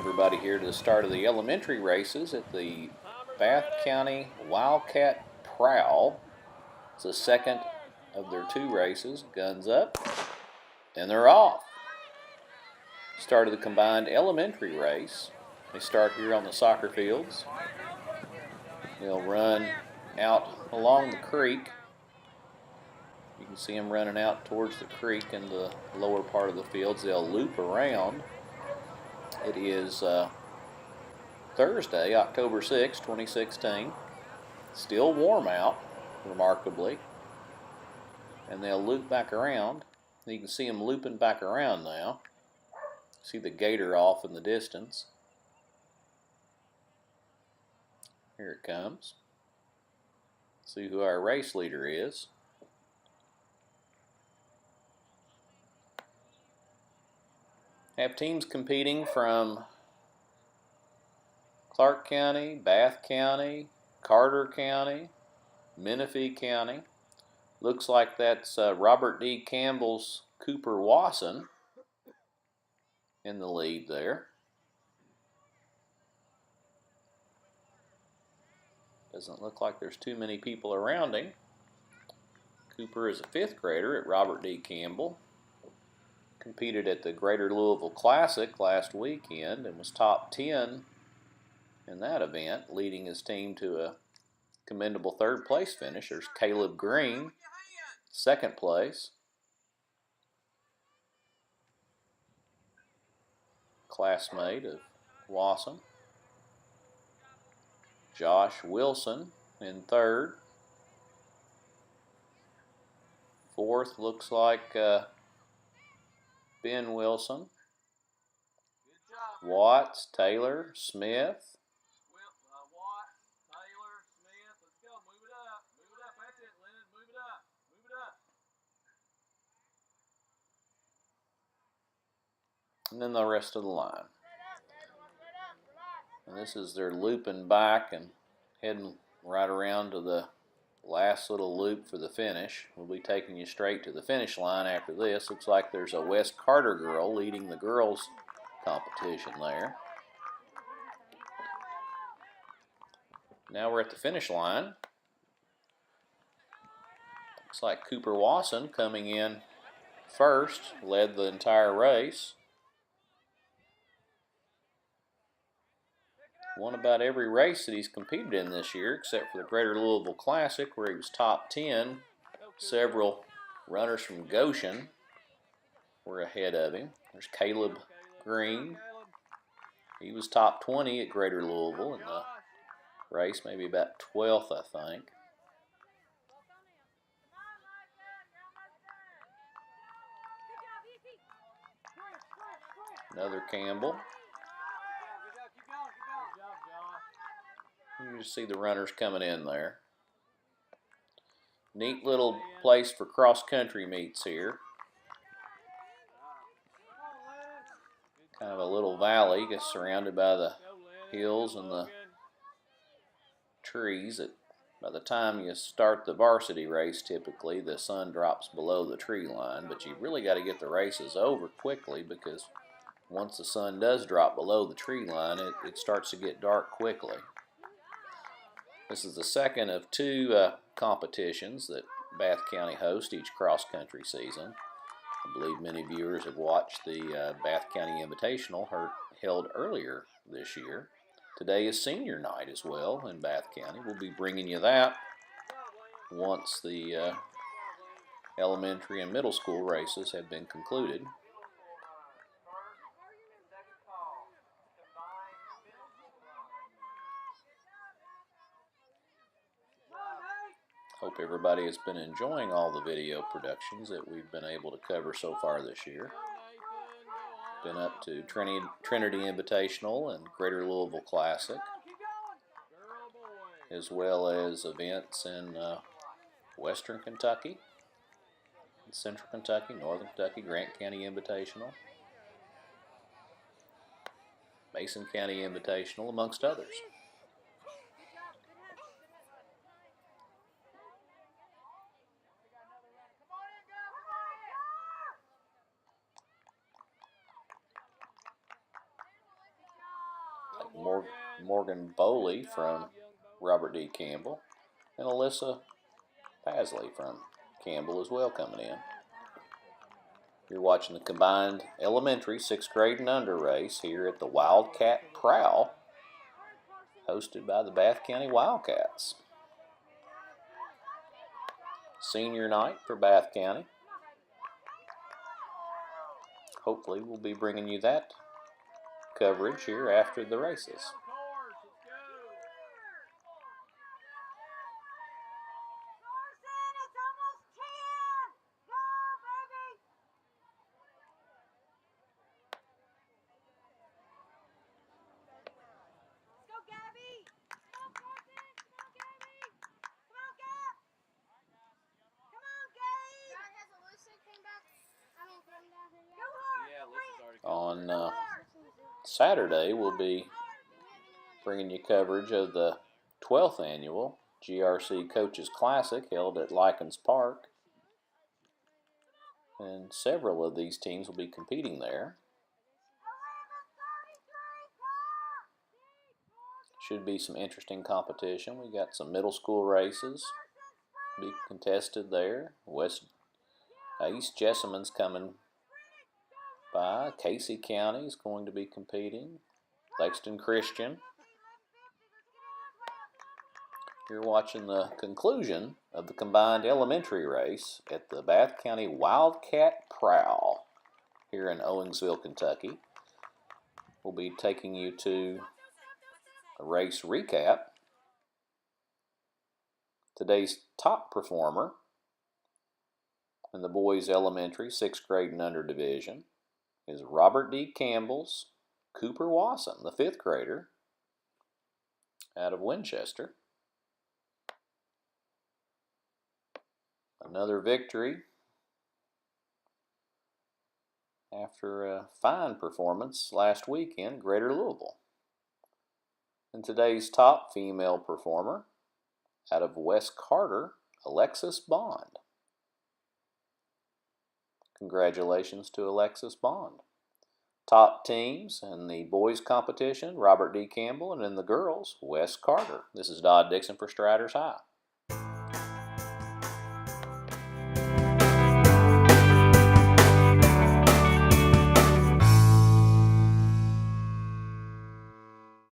everybody here to the start of the elementary races at the Bath County Wildcat Prowl. It's the second of their two races. Guns up, and they're off. Start of the combined elementary race. They start here on the soccer fields. They'll run out along the creek. You can see them running out towards the creek in the lower part of the fields. They'll loop around. It is Thursday, October 6, 2016. Still warm out, remarkably. And they'll loop back around. You can see them looping back around now. See the gator off in the distance. Here it comes. See who our race leader is. Have teams competing from Clark County, Bath County, Carter County, Menifee County. Looks like that's Robert D. Campbell's Cooper Wasson in the lead there. Doesn't look like there's too many people around him. Cooper is a 5th grader at Robert D. Campbell. Competed at the Greater Louisville Classic last weekend and was top 10 in that event, leading his team to a commendable 3rd place finish. There's Caleb Green, 2nd place. Classmate of Wasson. Josh Wilson in 3rd. 4th looks like Ben Wilson. Watts, Taylor, Smith. And then the rest of the line. And this is their looping back and heading right around to the last little loop for the finish. We'll be taking you straight to the finish line after this. Looks like there's a West Carter girl leading the girls' competition there. Now we're at the finish line. Looks like Cooper Wasson coming in first, led the entire race. Won about every race that he's competed in this year, except for the Greater Louisville Classic, where he was top 10. Several runners from Goshen were ahead of him. There's Caleb Green. He was top 20 at Greater Louisville in the race, maybe about 12th, I think. Another Campbell. You just see the runners coming in there. Neat little place for cross-country meets here. Kind of a little valley, gets surrounded by the hills and the trees. By the time you start the varsity race, typically the sun drops below the tree line, but you really got to get the races over quickly, because once the sun does drop below the tree line, it starts to get dark quickly. This is the second of 2 competitions that Bath County hosts each cross-country season. I believe many viewers have watched the Bath County Invitational held earlier this year. Today is senior night as well in Bath County. We'll be bringing you that once the elementary and middle school races have been concluded. Hope everybody has been enjoying all the video productions that we've been able to cover so far this year. Been up to Trinity Invitational and Greater Louisville Classic, as well as events in Western Kentucky, Central Kentucky, Northern Kentucky, Grant County Invitational, Mason County Invitational, amongst others. Morgan Bowley from Robert D. Campbell, and Alyssa Pasley from Campbell as well coming in. You're watching the combined elementary 6th grade and under race here at the Wildcat Prowl, hosted by the Bath County Wildcats. Senior night for Bath County. Hopefully we'll be bringing you that coverage here after the races. On Saturday, we'll be bringing you coverage of the 12th annual GRC Coaches Classic held at Likens Park. And several of these teams will be competing there. Should be some interesting competition. We got some middle school races to be contested there. East Jessamine's coming by. Casey County is going to be competing. Lexington Christian. You're watching the conclusion of the combined elementary race at the Bath County Wildcat Prowl here in Owensville, Kentucky. We'll be taking you to a race recap. Today's top performer in the boys elementary 6th grade and under division is Robert D. Campbell's Cooper Wasson, the 5th grader out of Winchester. Another victory after a fine performance last weekend, Greater Louisville. And today's top female performer out of West Carter, Alexis Bond. Congratulations to Alexis Bond. Top teams in the boys competition, Robert D. Campbell, and in the girls, West Carter. This is Dodd Dixon for Striders High.